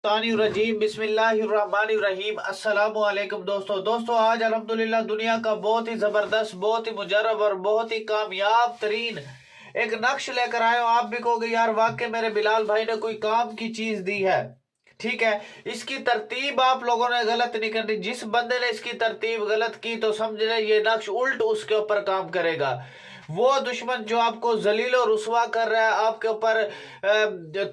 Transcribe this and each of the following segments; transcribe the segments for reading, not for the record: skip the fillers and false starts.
रजीम बिस्मिल्लाहिर्रहमानिर्रहीम अस्सलाम वालेकुम दोस्तों आज अल्हम्दुलिल्लाह दुनिया का बहुत ही ज़बरदस्त, बहुत ही मुजरब और बहुत ही कामयाब तरीन एक नक्श लेकर आए हो। आप भी कहोगे यार वाकई मेरे बिलाल भाई ने कोई काम की चीज दी है। ठीक है, इसकी तरतीब आप लोगों ने गलत नहीं करनी। जिस बंदे ने इसकी तरतीब गलत की तो समझ ले ये नक्श उल्ट उसके ऊपर काम करेगा। वो दुश्मन जो आपको जलील और रुसवा कर रहा है, आपके ऊपर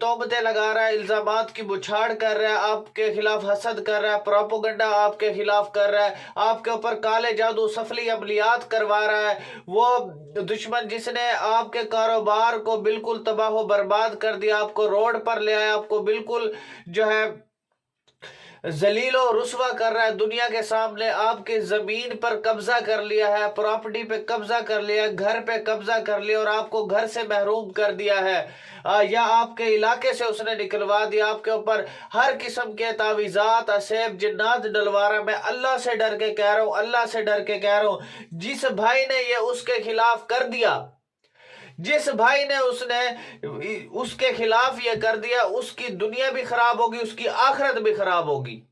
तोहमतें लगा रहा है, इल्जामात की बुछाड़ कर रहा है, आपके खिलाफ हसद कर रहा है, प्रोपोगंडा आपके खिलाफ कर रहा है, आपके ऊपर काले जादू सफली अमलियात करवा रहा है, वो दुश्मन जिसने आपके कारोबार को बिल्कुल तबाह बर्बाद कर दिया, आपको रोड पर ले आया, आपको बिल्कुल जो है जलीलो रुसवा कर रहा है, दुनिया के सामने आपकी जमीन पर कब्जा कर लिया है, प्रॉपर्टी पे कब्जा कर लिया, घर पे कब्जा कर लिया और आपको घर से महरूम कर दिया है, या आपके इलाके से उसने निकलवा दिया। आपके ऊपर हर किस्म के तावीज़ात असेब जिन्नात डलवा रहा। मैं अल्लाह से डर के कह रहा हूँ, अल्लाह से डर के कह रहा हूँ, जिस भाई ने ये उसके खिलाफ कर दिया, जिस भाई ने उसके खिलाफ ये कर दिया, उसकी दुनिया भी खराब होगी, उसकी आखिरत भी खराब होगी।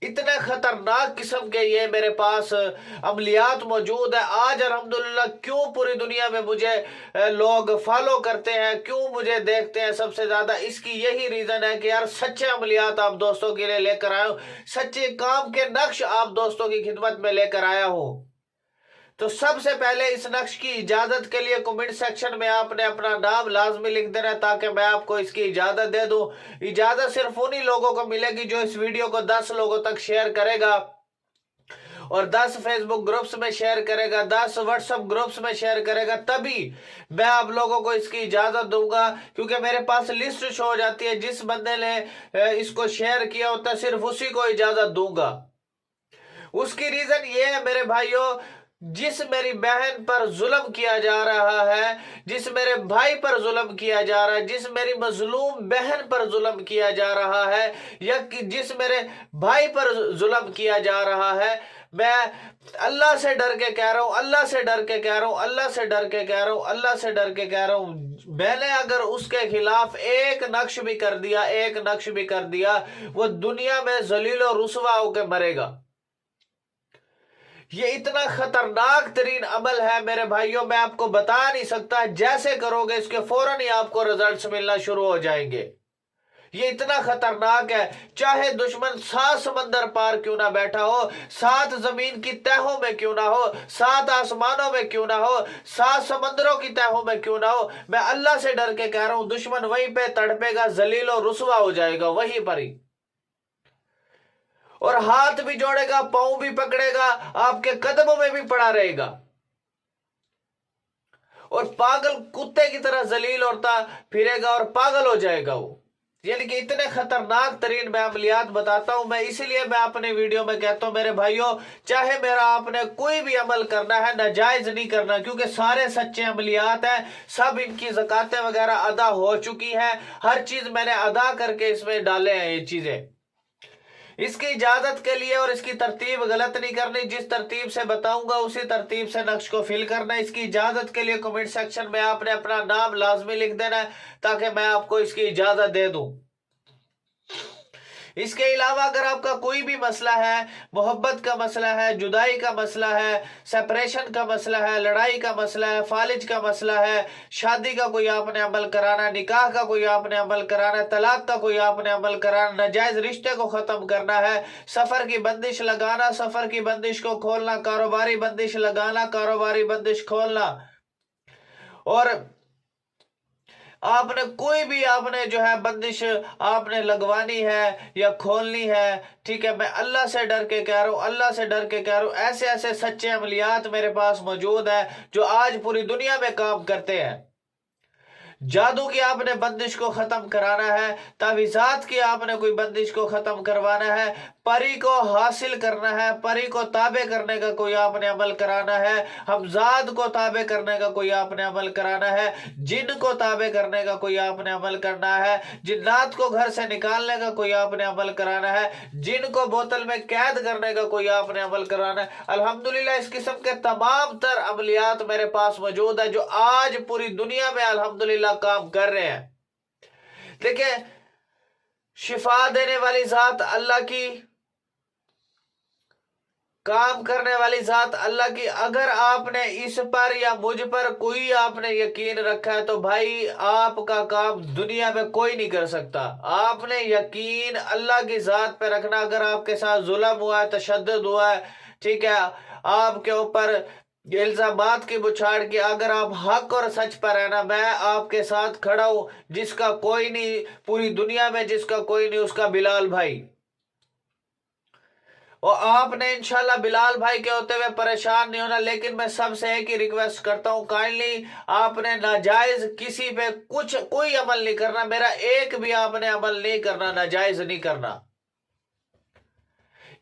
इतने खतरनाक किस्म के ये मेरे पास अमलियात मौजूद है। आज अल्हम्दुलिल्लाह क्यों पूरी दुनिया में मुझे लोग फॉलो करते हैं, क्यों मुझे देखते हैं सबसे ज्यादा, इसकी यही रीजन है कि यार सच्चे अमलियात आप दोस्तों के लिए लेकर आया हूं, सच्चे काम के नक्श आप दोस्तों की खिदमत में लेकर आया हूं। तो सबसे पहले इस नक्श की इजाजत के लिए कमेंट सेक्शन में आपने अपना नाम लाजमी लिख देना है, ताकि मैं आपको इसकी इजाजत दे दूं। इजाजत सिर्फ उन्हीं लोगों को मिलेगी जो इस वीडियो को 10 लोगों तक शेयर करेगा और 10 फेसबुक ग्रुप्स में शेयर करेगा, 10 व्हाट्सएप ग्रुप्स में शेयर करेगा, तभी मैं आप लोगों को इसकी इजाजत दूंगा। क्योंकि मेरे पास लिस्ट शो हो जाती है, जिस बंदे ने इसको शेयर किया होता है सिर्फ उसी को इजाजत दूंगा। उसकी रीजन ये है मेरे भाइयों, जिस मेरी बहन पर जुल्म किया जा रहा है, जिस मेरे भाई पर जुल्म किया जा रहा है, जिस मेरी मजलूम बहन पर जुल्म किया जा रहा है, या कि जिस मेरे भाई पर जुल्म किया जा रहा है, मैं अल्लाह से डर के कह रहा हूं, अल्लाह से डर के कह रहा हूं, अल्लाह से डर के कह रहा हूं, अल्लाह से डर के कह रहा हूं, मैंने अगर उसके खिलाफ एक नक्श भी कर दिया, एक नक्श भी कर दिया, वो दुनिया में जलील और रुसवा होकर मरेगा। ये इतना खतरनाक तरीन अमल है मेरे भाइयों, मैं आपको बता नहीं सकता। जैसे करोगे इसके फौरन ही आपको रिजल्ट्स मिलना शुरू हो जाएंगे। ये इतना खतरनाक है, चाहे दुश्मन 7 समंदर पार क्यों ना बैठा हो, 7 जमीन की तहों में क्यों ना हो, 7 आसमानों में क्यों ना हो, 7 समंदरों की तहों में क्यों ना हो, मैं अल्लाह से डर के कह रहा हूं, दुश्मन वहीं पे तड़पेगा, जलील और रुसवा हो जाएगा वहीं पर ही, और हाथ भी जोड़ेगा, पांव भी पकड़ेगा, आपके कदमों में भी पड़ा रहेगा, और पागल कुत्ते की तरह जलील होता फिरेगा और पागल हो जाएगा वो। यानी कि इतने खतरनाक तरीन मैं अमलियात बताता हूं। मैं इसीलिए मैं अपने वीडियो में कहता हूं मेरे भाइयों, चाहे मेरा आपने कोई भी अमल करना है, नाजायज नहीं करना, क्योंकि सारे सच्चे अमलियात हैं, सब इनकी ज़कातें वगैरह अदा हो चुकी हैं, हर चीज मैंने अदा करके इसमें डाले हैं ये चीजें। इसकी इजाजत के लिए और इसकी तरतीब गलत नहीं करनी, जिस तरतीब से बताऊंगा उसी तरतीब से नक्श को फिल करना है। इसकी इजाजत के लिए कमेंट सेक्शन में आपने अपना नाम लाजमी लिख देना है, ताकि मैं आपको इसकी इजाजत दे दूं। इसके अलावा अगर आपका कोई भी मसला है, मोहब्बत का मसला है, जुदाई का मसला है, सेपरेशन का मसला है, लड़ाई का मसला है, फालिज का मसला है, शादी का कोई आपने अमल कराना, निकाह का कोई आपने अमल कराना, तलाक का कोई आपने अमल कराना, नाजायज रिश्ते को खत्म करना है, सफर की बंदिश लगाना, सफर की बंदिश को खोलना, कारोबारी बंदिश लगाना, कारोबारी बंदिश खोलना, और आपने कोई भी आपने जो है बंदिश आपने लगवानी है या खोलनी है, ठीक है, मैं अल्लाह से डर के कह रहा हूँ, अल्लाह से डर के कह रहा हूँ, ऐसे ऐसे सच्चे अमलियात मेरे पास मौजूद है जो आज पूरी दुनिया में काम करते हैं। जादू की आपने बंदिश को खत्म कराना है, तावीज़ात की आपने कोई बंदिश को खत्म करवाना है, परी को हासिल करना है, परी को ताबे करने का कोई आपने अमल कराना है, हमजाद को ताबे करने का कोई आपने अमल कराना है, जिन को ताबे करने का कोई आपने अमल करना है, जिन्नात को घर से निकालने का कोई आपने अमल कराना है, जिन को बोतल में कैद करने का कोई आपने अमल कराना है। अल्हम्दुलिल्लाह इस किस्म के तमाम तर अमलियात मेरे पास मौजूद है जो आज पूरी दुनिया में अल्हम्दुलिल्लाह काम कर रहे हैं। देखिए शिफा देने वाली जात अल्लाह की, काम करने वाली जात अल्लाह की। अगर आपने इस पर या मुझ पर कोई आपने यकीन रखा है तो भाई आपका काम दुनिया में कोई नहीं कर सकता। आपने यकीन अल्लाह की जात पे रखना। अगर आपके साथ जुल्म हुआ है, तशद्दुद हुआ है, ठीक है, आपके ऊपर इल्जामात की बुछाड़ की, अगर आप हक और सच पर है ना, मैं आपके साथ खड़ा हूं। जिसका कोई नहीं पूरी दुनिया में, जिसका कोई नहीं उसका बिलाल भाई। और आपने इंशाल्लाह बिलाल भाई के होते हुए परेशान नहीं होना। लेकिन मैं सबसे एक ही रिक्वेस्ट करता हूं, काइंडली आपने नाजायज किसी पे कुछ कोई अमल नहीं करना। मेरा एक भी आपने अमल नहीं करना, नाजायज नहीं करना।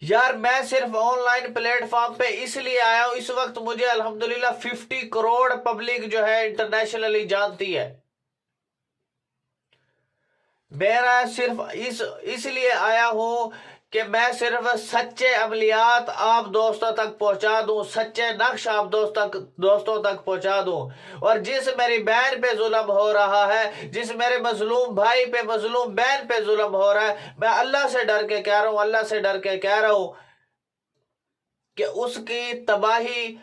यार मैं सिर्फ ऑनलाइन प्लेटफॉर्म पे इसलिए आया हूं, इस वक्त मुझे अल्हम्दुलिल्लाह 50 करोड़ पब्लिक जो है इंटरनेशनली जानती है। मेरा सिर्फ इसलिए आया हूं कि मैं सिर्फ सच्चे अमलियात आप दोस्तों तक पहुंचा दूं, सच्चे नक्श आप दोस्तों तक पहुंचा दूं। और जिस मेरी बहन पे जुल्म हो रहा है, जिस मेरे मजलूम भाई पे, मजलूम बहन पे जुल्म हो रहा है, मैं अल्लाह से डर के कह रहा हूं, अल्लाह से डर के कह रहा हूं कि उसकी तबाही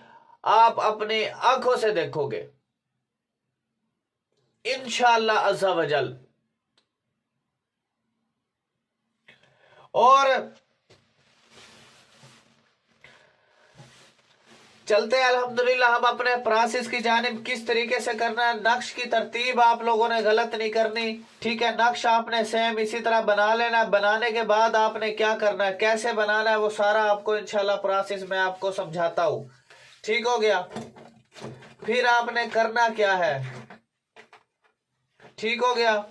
आप अपनी आंखों से देखोगे इंशाअल्लाह अज़्ज़ा वजल। और चलते हैं अल्हम्दुलिल्लाह हम अपने प्रोसेस की जानिब। किस तरीके से करना है, नक्श की तरतीब आप लोगों ने गलत नहीं करनी, ठीक है। नक्श आपने सेम इसी तरह बना लेना। बनाने के बाद आपने क्या करना है, कैसे बनाना है, वो सारा आपको इंशाल्लाह प्रोसेस में आपको समझाता हूं। ठीक हो गया। फिर आपने करना क्या है, ठीक हो गया।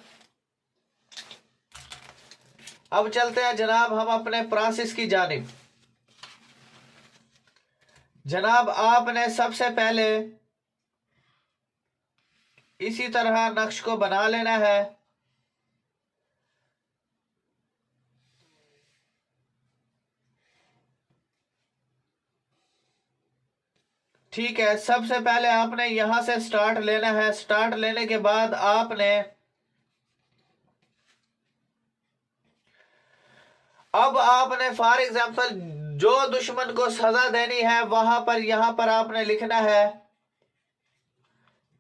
अब चलते हैं जनाब हम अपने प्रोसेस की जानिब। जनाब आपने सबसे पहले इसी तरह नक्श को बना लेना है। ठीक है, सबसे पहले आपने यहां से स्टार्ट लेना है। स्टार्ट लेने के बाद आपने अब आपने फॉर एग्जांपल जो दुश्मन को सजा देनी है वहां पर यहां पर आपने लिखना है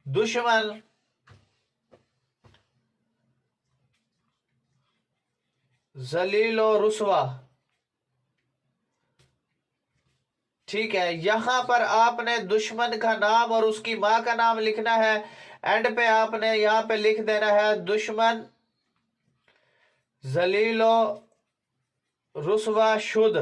दुश्मन जलील और रुसवा। ठीक है, यहां पर आपने दुश्मन का नाम और उसकी मां का नाम लिखना है। एंड पे आपने यहां पे लिख देना है दुश्मन जलीलो रुसवा शुद्ध।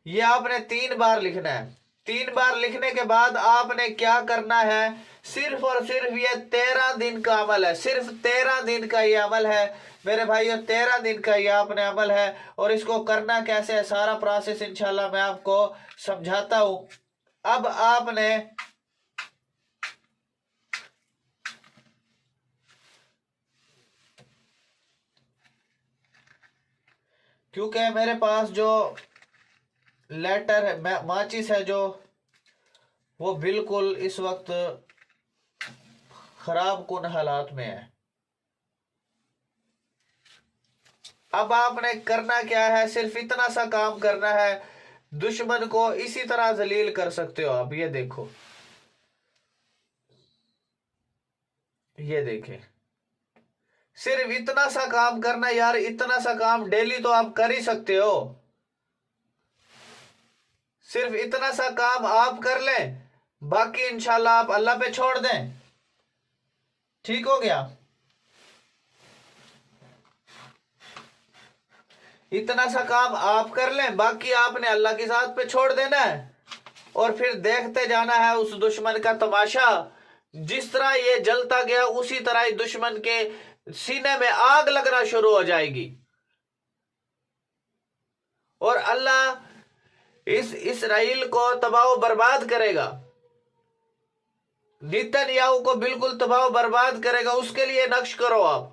ये आपने 3 बार लिखना है। 3 बार लिखने के बाद आपने क्या करना है, सिर्फ और सिर्फ ये 13 दिन का अमल है। सिर्फ 13 दिन का ये अमल है मेरे भाइयों, 13 दिन का ये आपने अमल है। और इसको करना कैसे है, सारा प्रोसेस इंशाल्लाह मैं आपको समझाता हूं। अब आपने क्योंकि मेरे पास जो लेटर है, माचिस है जो, वो बिल्कुल इस वक्त खराब कुन हालात में है। अब आपने करना क्या है, सिर्फ इतना सा काम करना है। दुश्मन को इसी तरह जलील कर सकते हो आप। ये देखो, ये देखें, सिर्फ इतना सा काम करना यार। इतना सा काम डेली तो आप कर ही सकते हो। सिर्फ इतना सा काम आप कर लें, बाकी इंशाल्लाह आप अल्लाह पे छोड़ दें। ठीक हो गया। इतना सा काम आप कर लें, बाकी आपने अल्लाह की जात पे छोड़ देना है। और फिर देखते जाना है उस दुश्मन का तमाशा। जिस तरह ये जलता गया उसी तरह ही दुश्मन के सीने में आग लगना शुरू हो जाएगी। और अल्लाह इस इसराइल को तबाह बर्बाद करेगा, नेतन्याहू को बिल्कुल तबाह बर्बाद करेगा। उसके लिए नक्श करो आप,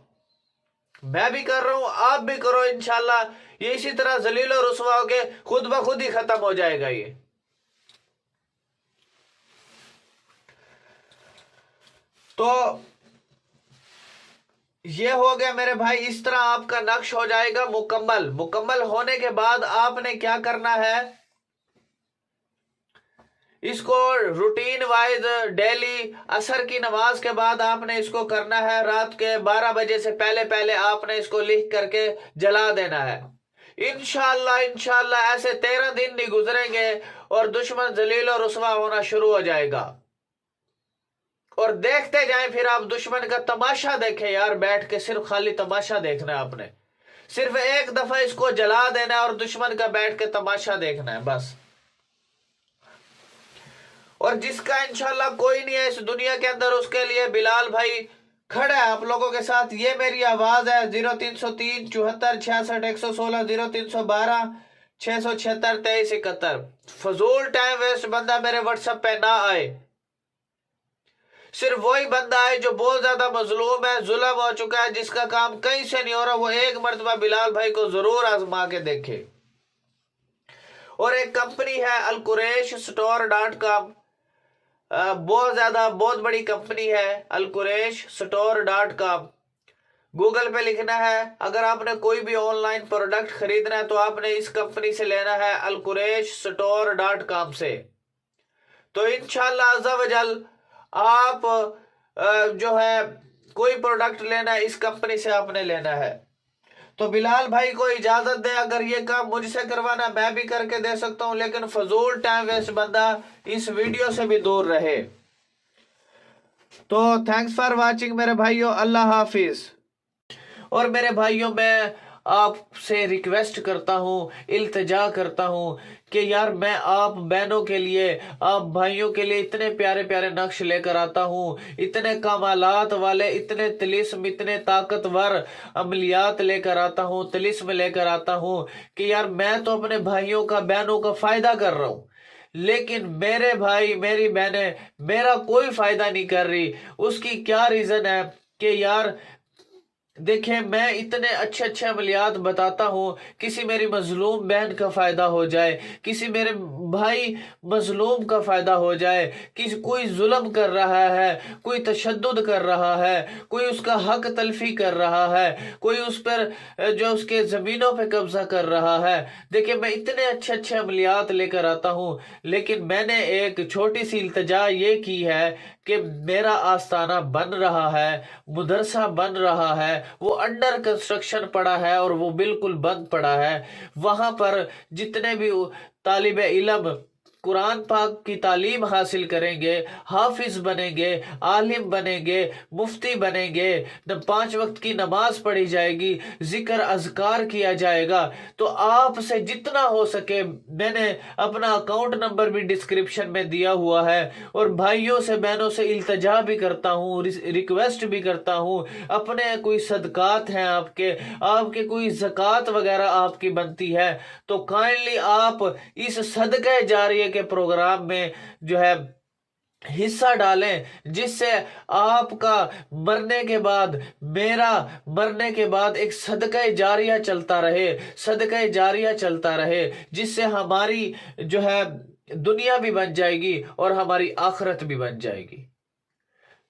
मैं भी कर रहा हूं, आप भी करो। इंशाल्लाह ये इसी तरह जलील और रुसवा होके खुद ब खुद ही खत्म हो जाएगा ये। तो ये हो गया मेरे भाई। इस तरह आपका नक्श हो जाएगा मुकम्मल। मुकम्मल होने के बाद आपने क्या करना है, इसको रूटीन वाइज डेली असर की नमाज के बाद आपने इसको करना है। रात के 12 बजे से पहले पहले आपने इसको लिख करके जला देना है। इंशाल्लाह इंशाल्लाह ऐसे 13 दिन नहीं गुजरेंगे और दुश्मन जलील और रुसवा होना शुरू हो जाएगा। और देखते जाएं, फिर आप दुश्मन का तमाशा देखें यार, बैठ के सिर्फ खाली तमाशा देखना है आपने। सिर्फ एक दफा इसको जला देना है और दुश्मन का बैठ के तमाशा देखना है बस। और जिसका इंशाल्लाह कोई नहीं है इस दुनिया के अंदर, उसके लिए बिलाल भाई खड़ा है आप लोगों के साथ। ये मेरी आवाज है 0303 74 66 116 0312 676 23 71। फजूल टाइम वेस्ट बंदा मेरे व्हाट्सएप पे ना आए। सिर्फ वही बंदा है जो बहुत ज्यादा मजलूम है, जुल्म हो चुका है, जिसका काम कहीं से नहीं हो रहा, वो एक मर्तबा बिलाल भाई को जरूर आजमा के देखे। और एक कंपनी है alquresh.com, बहुत बड़ी कंपनी है alquresh.com। गूगल पे लिखना है। अगर आपने कोई भी ऑनलाइन प्रोडक्ट खरीदना है तो आपने इस कंपनी से लेना है alquresh.com से। तो इंशाल्लाह अज़्ज़ा वजल आप जो है कोई प्रोडक्ट लेना है इस कंपनी से आपने लेना है। तो बिलाल भाई को इजाजत दे, अगर ये काम मुझसे करवाना मैं भी करके दे सकता हूं, लेकिन फजूल टाइम वेस्ट बंदा इस वीडियो से भी दूर रहे। तो थैंक्स फॉर वाचिंग मेरे भाइयों, अल्लाह हाफिज। और मेरे भाइयों, मैं आपसे रिक्वेस्ट करता हूँ, इल्तिजा करता हूँ कि यार मैं आप बहनों के लिए, आप भाइयों के लिए इतने प्यारे प्यारे नक्श लेकर आता हूँ, इतने कमालात वाले, इतने तिलिस्म, इतने ताकतवर अमलियात लेकर आता हूँ, तिलिस्म लेकर आता हूँ कि यार मैं तो अपने भाइयों का, बहनों का फायदा कर रहा हूँ, लेकिन मेरे भाई मेरी बहनें मेरा कोई फायदा नहीं कर रही। उसकी क्या रीजन है कि यार देखें, मैं इतने अच्छे अच्छे अमलियात बताता हूँ, किसी मेरी मजलूम बहन का फायदा हो जाए, किसी मेरे भाई मजलूम का फायदा हो जाए, किसी कोई जुल्म कर रहा है, कोई तशद्दुद कर रहा है, कोई उसका हक तलफी कर रहा है, कोई उस पर जो उसके जमीनों पे कब्जा कर रहा है। देखिए, मैं इतने अच्छे अच्छे अमलियात लेकर आता हूँ, लेकिन मैंने एक छोटी सी इल्तिजा ये की है कि मेरा आस्थाना बन रहा है, मदरसा बन रहा है, वो अंडर कंस्ट्रक्शन पड़ा है और वो बिल्कुल बंद पड़ा है। वहां पर जितने भी तालिबे इल्म कुरान पाक की तालीम हासिल करेंगे, हाफिज बनेंगे, आलिम बनेंगे, मुफ्ती बनेंगे, 5 वक्त की नमाज पढ़ी जाएगी, जिक्र अज़कार किया जाएगा। तो आपसे जितना हो सके, मैंने अपना अकाउंट नंबर भी डिस्क्रिप्शन में दिया हुआ है, और भाइयों से बहनों से इल्तजा भी करता हूँ, रिक्वेस्ट भी करता हूँ, अपने कोई सदकात हैं आपके, आपके कोई ज़कात वगैरह आपकी बनती है, तो काइंडली आप इस सदका जारिया के प्रोग्राम में जो है हिस्सा डालें, जिससे आपका मरने के बाद, मेरा मरने के बाद एक सदका जारिया चलता रहे, सदका जारिया चलता रहे, जिससे हमारी जो है दुनिया भी बन जाएगी और हमारी आखिरत भी बन जाएगी।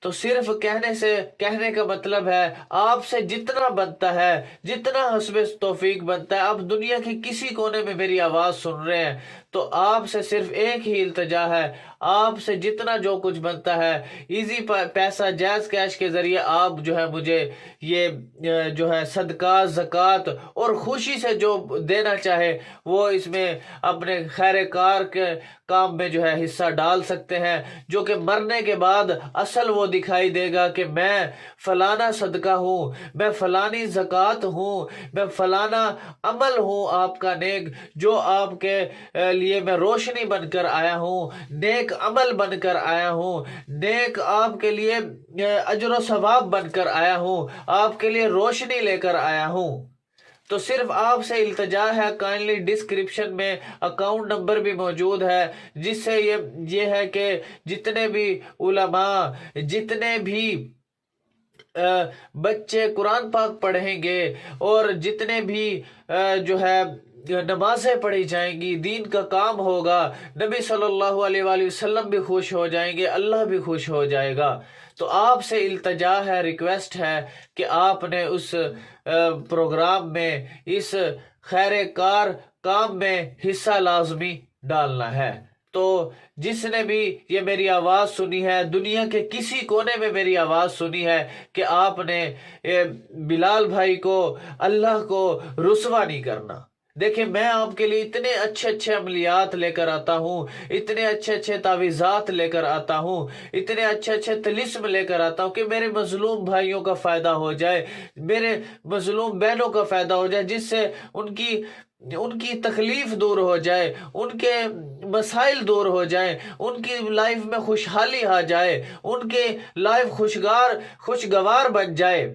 तो सिर्फ कहने का मतलब है, आपसे जितना बनता है, जितना हस्बे तौफीक बनता है, आप दुनिया के किसी कोने में मेरी आवाज सुन रहे हैं, तो आपसे सिर्फ एक ही इल्तजा है, आपसे जितना जो कुछ बनता है इजी पैसा जायज कैश के जरिए आप जो है मुझे ये जो है सदका, ज़कात और खुशी से जो देना चाहे वो इसमें अपने खैर कार के काम में जो है हिस्सा डाल सकते हैं, जो कि मरने के बाद असल वो दिखाई देगा कि मैं फलाना सदका हूँ, मैं फलानी ज़कात हूँ, मैं फलाना अमल हूँ आपका नेक, जो आपके लिए मैं रोशनी बनकर आया हूँ, नेक अमल बनकर आया हूँ, नेक आपके लिए अजर सवाब बनकर आया हूँ, आपके लिए रोशनी लेकर आया हूँ। तो सिर्फ आपसे इल्तजा है, काइंडली डिस्क्रिप्शन में अकाउंट नंबर भी मौजूद है, जिससे ये है कि जितने भी उलमा, जितने भी बच्चे कुरान पाक पढ़ेंगे और जितने भी जो है नमाजें पढ़ी जाएंगी, दीन का काम होगा, नबी सल्लल्लाहु अलैहि वसल्लम भी खुश हो जाएंगे, अल्लाह भी खुश हो जाएगा। تو آپ سے التجا ہے، ریکویسٹ ہے کہ آپ نے اس پروگرام میں، اس خیر کار کام میں حصہ لازمی ڈالنا ہے۔ تو جس نے بھی یہ میری آواز سنی ہے، دنیا کے کسی کونے میں میری آواز سنی ہے، کہ آپ نے بلال بھائی کو، اللہ کو رسوا نہیں کرنا۔ دیکھیں، میں آپ کے لیے اتنے اچھے اچھے عملیات لے کر آتا ہوں، اتنے اچھے اچھے تعویذات لے کر آتا ہوں، اتنے اچھے اچھے طلسم لے کر آتا ہوں کہ میرے مظلوم بھائیوں کا فائدہ ہو جائے، میرے مظلوم بہنوں کا فائدہ ہو جائے، جس سے ان کی تکلیف دور ہو جائے، ان کے مسائل دور ہو جائیں، ان کی لائف میں خوشحالی آ جائے، ان کی لائف خوشگوار بن جائے۔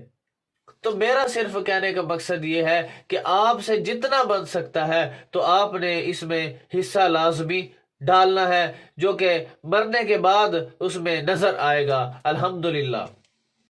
تو میرا صرف کہنے کا مقصد یہ ہے کہ آپ سے جتنا بن سکتا ہے تو آپ نے اس میں حصہ لازمی ڈالنا ہے، جو کہ مرنے کے بعد اس میں نظر آئے گا۔ الحمدللہ۔